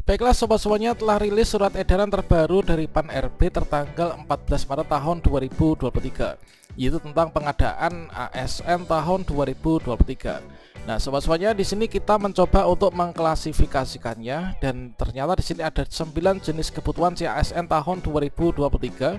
Baiklah sobat semuanya, telah rilis surat edaran terbaru dari Pan-RB tertanggal 14 Maret tahun 2023, yaitu tentang pengadaan ASN tahun 2023. Nah, sobat semuanya, di sini kita mencoba untuk mengklasifikasikannya dan ternyata di sini ada 9 jenis kebutuhan CASN tahun 2023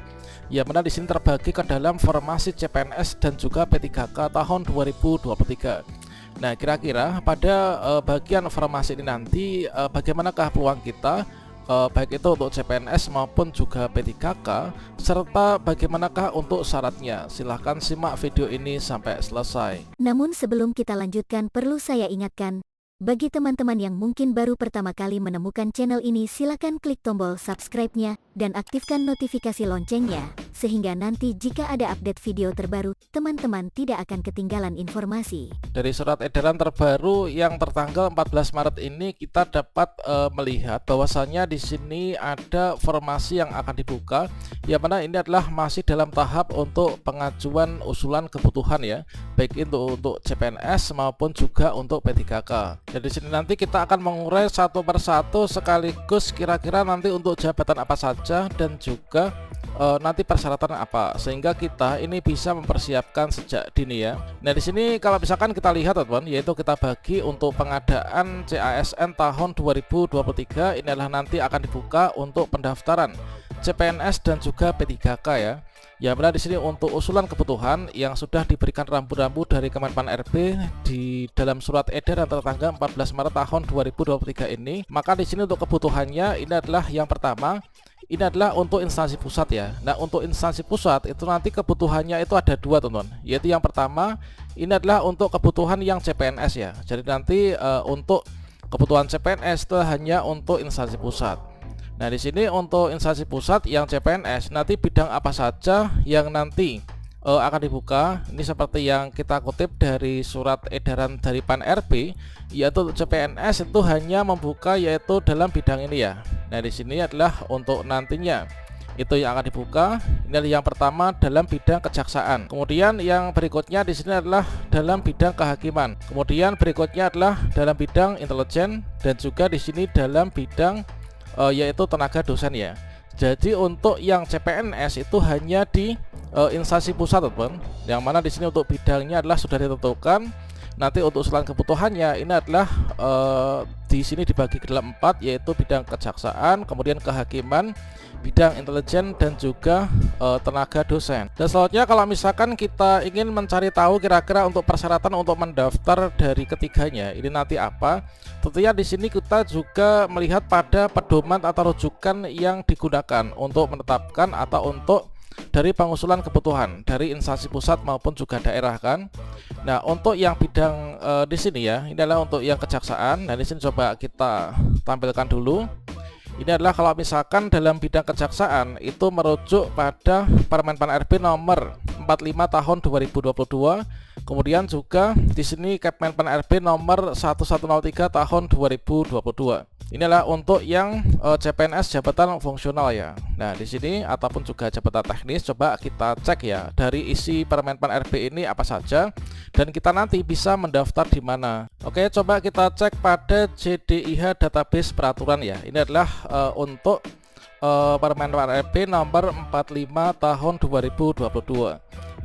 yang mana di sini terbagi ke dalam formasi CPNS dan juga P3K tahun 2023. Nah, kira-kira pada bagian formasi ini nanti bagaimanakah peluang kita baik itu untuk CPNS maupun juga P3K, serta bagaimanakah untuk syaratnya? Silahkan simak video ini sampai selesai. Namun sebelum kita lanjutkan, perlu saya ingatkan, bagi teman-teman yang mungkin baru pertama kali menemukan channel ini, silakan klik tombol subscribe-nya dan aktifkan notifikasi loncengnya, sehingga nanti jika ada update video terbaru, teman-teman tidak akan ketinggalan informasi. Dari surat edaran terbaru yang tertanggal 14 Maret ini kita dapat melihat bahwasannya di sini ada formasi yang akan dibuka, yang mana ini adalah masih dalam tahap untuk pengajuan usulan kebutuhan ya, baik itu untuk CPNS maupun juga untuk P3K. Jadi sini nanti kita akan mengurai satu persatu sekaligus kira-kira nanti untuk jabatan apa saja dan juga nanti persyaratan apa, sehingga kita ini bisa mempersiapkan sejak dini ya. Nah, di sini kalau misalkan kita lihat teman-teman, yaitu kita bagi untuk pengadaan CASN tahun 2023 ini adalah nanti akan dibuka untuk pendaftaran CPNS dan juga P3K ya. Ya, benar, di sini untuk usulan kebutuhan yang sudah diberikan rambu-rambu dari Kemenpan RB di dalam surat edaran tertanggal 14 Maret tahun 2023 ini, maka di sini untuk kebutuhannya ini adalah yang pertama, ini adalah untuk instansi pusat ya. Nah, untuk instansi pusat itu nanti kebutuhannya itu ada dua teman-teman, yaitu yang pertama ini adalah untuk kebutuhan yang CPNS ya. Jadi nanti untuk kebutuhan CPNS itu hanya untuk instansi pusat. Nah, di sini untuk instansi pusat yang CPNS nanti bidang apa saja yang nanti akan dibuka. Ini seperti yang kita kutip dari surat edaran dari Pan-RB, yaitu CPNS itu hanya membuka yaitu dalam bidang ini ya. Nah, di sini adalah untuk nantinya itu yang akan dibuka. Ini adalah yang pertama dalam bidang kejaksaan. Kemudian yang berikutnya di sini adalah dalam bidang kehakiman. Kemudian berikutnya adalah dalam bidang intelijen dan juga di sini dalam bidang yaitu tenaga dosen ya. Jadi untuk yang CPNS itu hanya di instansi pusat teman, yang mana di sini untuk bidangnya adalah sudah ditentukan. Nanti untuk usulan kebutuhannya ini adalah di sini dibagi ke dalam 4, yaitu bidang kejaksaan, kemudian kehakiman, bidang intelijen dan juga tenaga dosen. Dan selanjutnya kalau misalkan kita ingin mencari tahu kira-kira untuk persyaratan untuk mendaftar dari ketiganya ini nanti apa, tentunya di sini kita juga melihat pada pedoman atau rujukan yang digunakan untuk menetapkan atau untuk dari pengusulan kebutuhan dari instansi pusat maupun juga daerah kan. Nah, untuk yang bidang di sini ya, ini adalah untuk yang kejaksaan. Nah, di sini coba kita tampilkan dulu. Ini adalah kalau misalkan dalam bidang kejaksaan itu merujuk pada Permen Pan-RB nomor 45 tahun 2022. Kemudian juga di sini Kepmen Pan-RB nomor 1103 tahun 2022. Inilah untuk yang CPNS jabatan fungsional ya. Nah, di sini ataupun juga jabatan teknis, coba kita cek ya dari isi Permen Pan-RB ini apa saja dan kita nanti bisa mendaftar di mana. Oke, coba kita cek pada JDIH database peraturan ya. Ini adalah untuk Permen Pan-RB nomor 45 tahun 2022.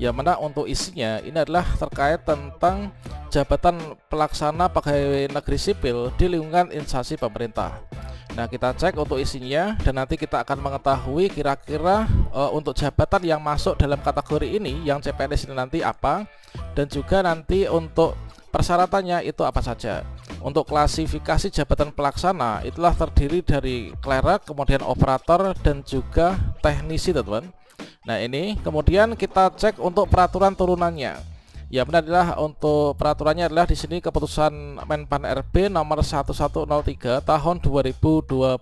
Yang mana untuk isinya ini adalah terkait tentang jabatan pelaksana pegawai negeri sipil di lingkungan instansi pemerintah. Nah, kita cek untuk isinya dan nanti kita akan mengetahui kira-kira untuk jabatan yang masuk dalam kategori ini yang CPNS ini nanti apa, dan juga nanti untuk persyaratannya itu apa saja. Untuk klasifikasi jabatan pelaksana itulah terdiri dari klerk, kemudian operator dan juga teknisi teman-teman. Nah, ini kemudian kita cek untuk peraturan turunannya. Ya, benar adalah untuk peraturannya adalah di sini keputusan Menpan RB nomor 1103 tahun 2022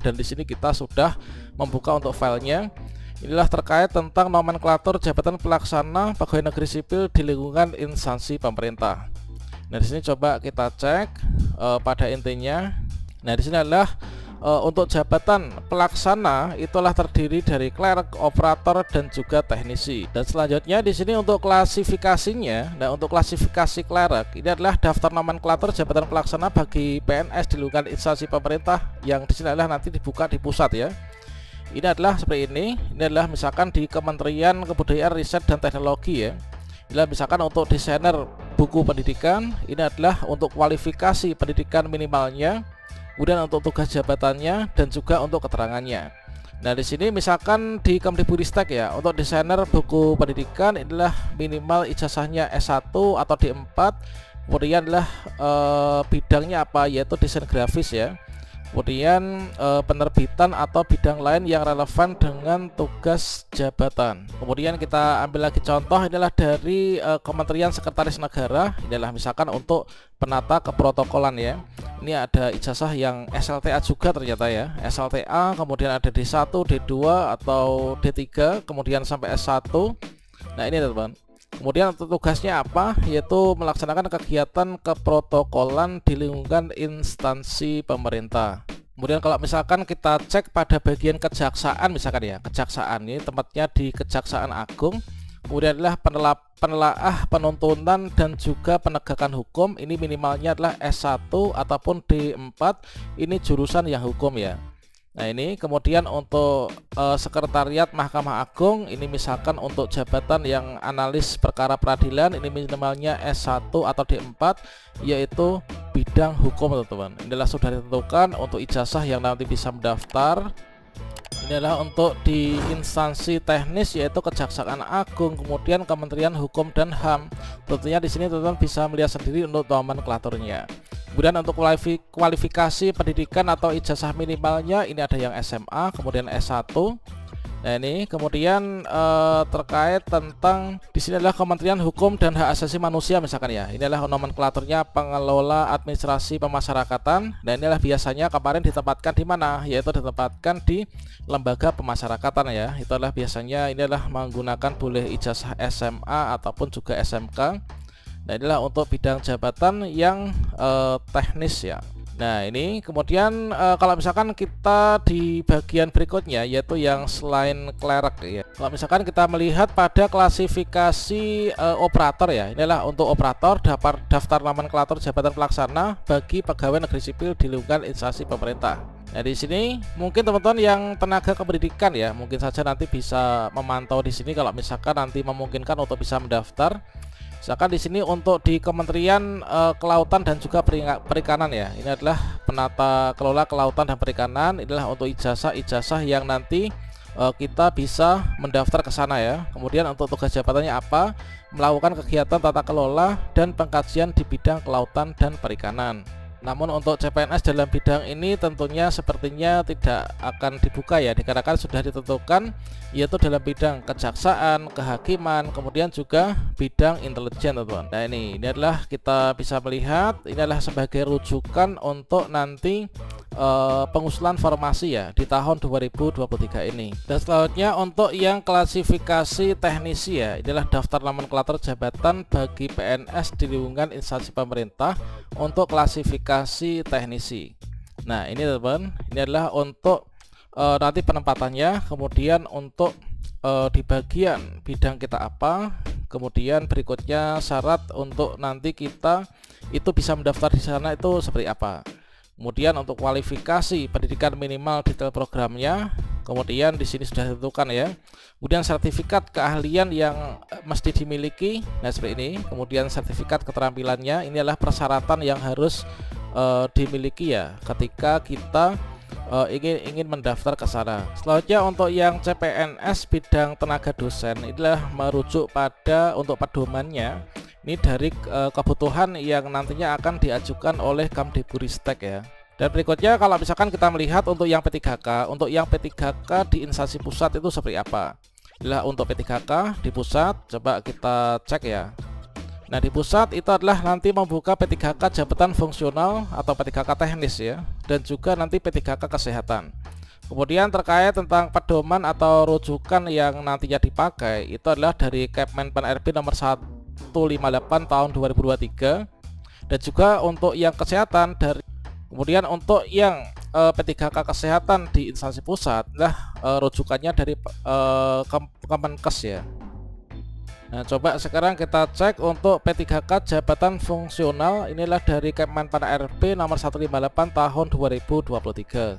dan di sini kita sudah membuka untuk filenya. Inilah terkait tentang nomenklatur jabatan pelaksana pegawai negeri sipil di lingkungan instansi pemerintah. Nah, di sini coba kita cek pada intinya. Nah, di sini adalah untuk jabatan pelaksana itulah terdiri dari clerk, operator, dan juga teknisi. Dan selanjutnya di sini untuk klasifikasinya, nah untuk klasifikasi clerk ini adalah daftar nomenklatur jabatan pelaksana bagi PNS di lingkungan instansi pemerintah yang di sini adalah nanti dibuka di pusat ya. Ini adalah seperti ini. Ini adalah misalkan di Kementerian Kebudayaan, Riset, dan Teknologi ya. Inilah misalkan untuk desainer buku pendidikan, ini adalah untuk kualifikasi pendidikan minimalnya, kemudian untuk tugas jabatannya dan juga untuk keterangannya. Nah di sini misalkan di Kemdikbudristek ya, untuk desainer buku pendidikan inilah minimal ijazahnya S1 atau D4, kemudian adalah bidangnya apa, yaitu desain grafis ya. Kemudian penerbitan atau bidang lain yang relevan dengan tugas jabatan. Kemudian kita ambil lagi contoh, inilah dari Kementerian Sekretaris Negara. Inilah misalkan untuk penata keprotokolan ya. Ini ada ijazah yang SLTA juga ternyata ya, SLTA, kemudian ada D1, D2 atau D3, kemudian sampai S1. Nah ini teman-teman. Kemudian untuk tugasnya apa, yaitu melaksanakan kegiatan keprotokolan di lingkungan instansi pemerintah. Kemudian kalau misalkan kita cek pada bagian kejaksaan misalkan ya, kejaksaan ini tempatnya di Kejaksaan Agung. Kemudian adalah penelaah, penuntutan, dan juga penegakan hukum. Ini minimalnya adalah S1 ataupun D4. Ini jurusan yang hukum ya. Nah ini kemudian untuk sekretariat Mahkamah Agung, ini misalkan untuk jabatan yang analis perkara peradilan, ini minimalnya S1 atau D4, yaitu bidang hukum teman-teman. Inilah sudah ditentukan untuk ijazah yang nanti bisa mendaftar. Ini adalah untuk di instansi teknis yaitu Kejaksaan Agung, kemudian Kementerian Hukum dan HAM. Tentunya di sini teman-teman bisa melihat sendiri untuk nomenklaturnya. Kemudian untuk kualifikasi pendidikan atau ijazah minimalnya ini ada yang SMA, kemudian S1. Nah ini kemudian terkait tentang di sini adalah Kementerian Hukum dan Hak Asasi Manusia misalkan ya. Ini adalah nomenklaturnya pengelola administrasi pemasyarakatan. Nah inilah biasanya kemarin ditempatkan di mana? Yaitu ditempatkan di lembaga pemasyarakatan ya. Itu adalah biasanya ini adalah menggunakan boleh ijazah SMA ataupun juga SMK. Nah inilah untuk bidang jabatan yang teknis ya. Nah ini kemudian kalau misalkan kita di bagian berikutnya yaitu yang selain clerk ya. Kalau misalkan kita melihat pada klasifikasi operator ya. Inilah untuk operator daftar nomenklatur jabatan pelaksana bagi pegawai negeri sipil di lingkungan instansi pemerintah. Nah di sini mungkin teman-teman yang tenaga kependidikan ya, mungkin saja nanti bisa memantau di sini kalau misalkan nanti memungkinkan untuk bisa mendaftar. Misalkan di sini untuk di Kementerian Kelautan dan juga Perikanan ya. Ini adalah penata kelola kelautan dan perikanan. Inilah untuk ijazah-ijazah yang nanti kita bisa mendaftar ke sana ya. Kemudian untuk tugas jabatannya apa? Melakukan kegiatan tata kelola dan pengkajian di bidang kelautan dan perikanan. Namun untuk CPNS dalam bidang ini tentunya sepertinya tidak akan dibuka ya, dikarenakan sudah ditentukan yaitu dalam bidang kejaksaan, kehakiman, kemudian juga bidang intelijen teman-teman. Nah ini adalah kita bisa melihat ini adalah sebagai rujukan untuk nanti pengusulan formasi ya di tahun 2023 ini. Dan selanjutnya untuk yang klasifikasi teknisi ya, inilah daftar nomenklatur jabatan bagi PNS di lingkungan instansi pemerintah untuk klasifikasi teknisi. Nah ini teman-teman, ini adalah untuk nanti penempatannya, kemudian untuk di bagian bidang kita apa, kemudian berikutnya syarat untuk nanti kita itu bisa mendaftar di sana itu seperti apa. Kemudian untuk kualifikasi pendidikan minimal detail programnya, kemudian di sini sudah ditentukan ya. Kemudian sertifikat keahlian yang mesti dimiliki, nah seperti ini. Kemudian sertifikat keterampilannya, ini adalah persyaratan yang harus dimiliki ya ketika kita ingin mendaftar ke sana. Selanjutnya untuk yang CPNS bidang tenaga dosen, inilah merujuk pada untuk pedomannya. Ini dari kebutuhan yang nantinya akan diajukan oleh Kemdikbudristek ya. Dan berikutnya kalau misalkan kita melihat untuk yang P3K, untuk yang P3K di instansi pusat itu seperti apa? Inilah untuk P3K di pusat, coba kita cek ya. Nah di pusat itu adalah nanti membuka P3K jabatan fungsional atau P3K teknis ya, dan juga nanti P3K kesehatan. Kemudian terkait tentang pedoman atau rujukan yang nantinya dipakai itu adalah dari Kepmenpan RB nomor 158 tahun 2023, dan juga untuk yang kesehatan dari. Kemudian untuk yang P3K kesehatan di instansi pusat, rujukannya dari Kemenkes ya. Nah, coba sekarang kita cek untuk P3K jabatan fungsional, inilah dari Kemenpan RB nomor 158 tahun 2023.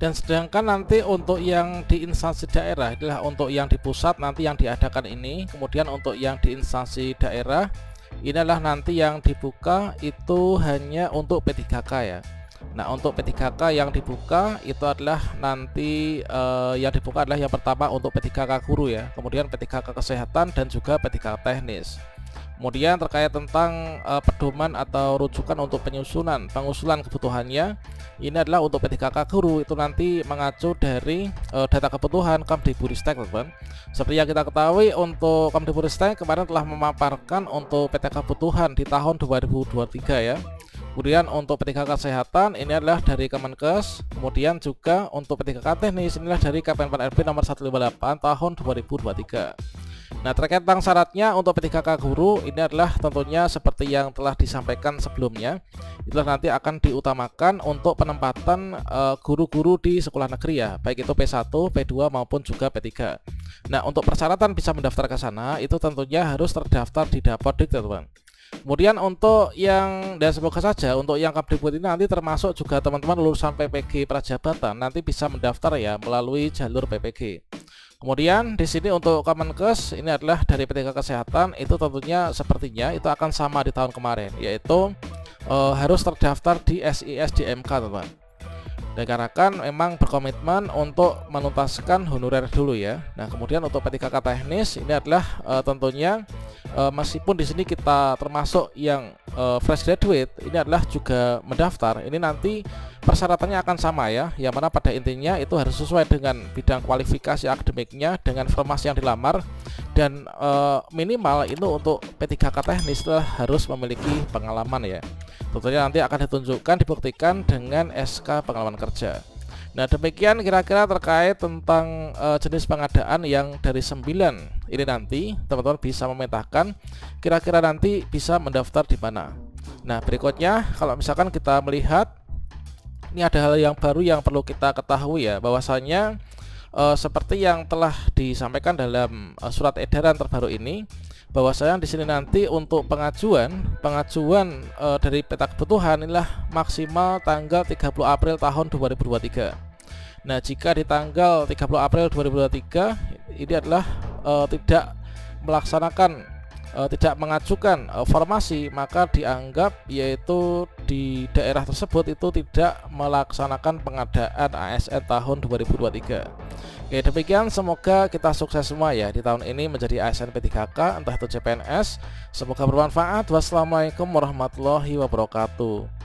Dan sedangkan nanti untuk yang di instansi daerah, inilah untuk yang di pusat nanti yang diadakan ini. Kemudian untuk yang di instansi daerah, inilah nanti yang dibuka itu hanya untuk P3K ya. Nah, untuk P3K yang dibuka itu adalah nanti yang dibuka adalah yang pertama untuk P3K guru ya, kemudian P3K kesehatan dan juga P3K teknis. Kemudian terkait tentang pedoman atau rujukan untuk pengusulan kebutuhannya, ini adalah untuk P3K guru itu nanti mengacu dari data kebutuhan Kemdikbudristek, teman-teman. Seperti yang kita ketahui, untuk Kemdikbudristek kemarin telah memaparkan untuk PT kebutuhan di tahun 2023 ya. Kemudian untuk P3K kesehatan ini adalah dari Kemenkes, kemudian juga untuk P3K teknis inilah dari Kemenpan RB nomor 158 tahun 2023. Nah, terkait tentang syaratnya untuk P3K guru ini adalah tentunya seperti yang telah disampaikan sebelumnya. Itulah nanti akan diutamakan untuk penempatan guru-guru di sekolah negeri ya, baik itu P1, P2 maupun juga P3. Nah, untuk persyaratan bisa mendaftar ke sana itu tentunya harus terdaftar di Dapodik, teman-teman. Kemudian untuk yang, dan semoga saja untuk yang Kemdikbud ini nanti termasuk juga teman-teman lulusan PPG Prajabatan nanti bisa mendaftar ya melalui jalur PPG. Kemudian di sini untuk Kemenkes ini adalah dari P3K kesehatan itu tentunya sepertinya itu akan sama di tahun kemarin, yaitu harus terdaftar di SISDMK, teman-teman. Dikarenakan memang berkomitmen untuk menuntaskan honorer dulu ya. Nah, kemudian untuk P3K teknis ini adalah tentunya meskipun di sini kita termasuk yang fresh graduate, ini adalah juga mendaftar. Ini nanti persyaratannya akan sama ya, yang mana pada intinya itu harus sesuai dengan bidang kualifikasi akademiknya dengan formasi yang dilamar, dan minimal itu untuk P3K teknis harus memiliki pengalaman ya. Tentunya nanti akan ditunjukkan, dibuktikan dengan SK pengalaman kerja. Nah, demikian kira-kira terkait tentang jenis pengadaan yang dari 9 ini nanti teman-teman bisa memetakan kira-kira nanti bisa mendaftar di mana. Nah, berikutnya kalau misalkan kita melihat ini ada hal yang baru yang perlu kita ketahui ya, bahwasanya seperti yang telah disampaikan dalam surat edaran terbaru ini, bahwasanya di sini nanti untuk pengajuan dari peta kebutuhan inilah maksimal tanggal 30 April tahun 2023. Nah, jika di tanggal 30 April 2023 ini adalah tidak mengajukan formasi, maka dianggap yaitu di daerah tersebut itu tidak melaksanakan pengadaan ASN tahun 2023. Oke, demikian, semoga kita sukses semua ya di tahun ini menjadi ASN P3K entah itu CPNS. Semoga bermanfaat. Wassalamualaikum warahmatullahi wabarakatuh.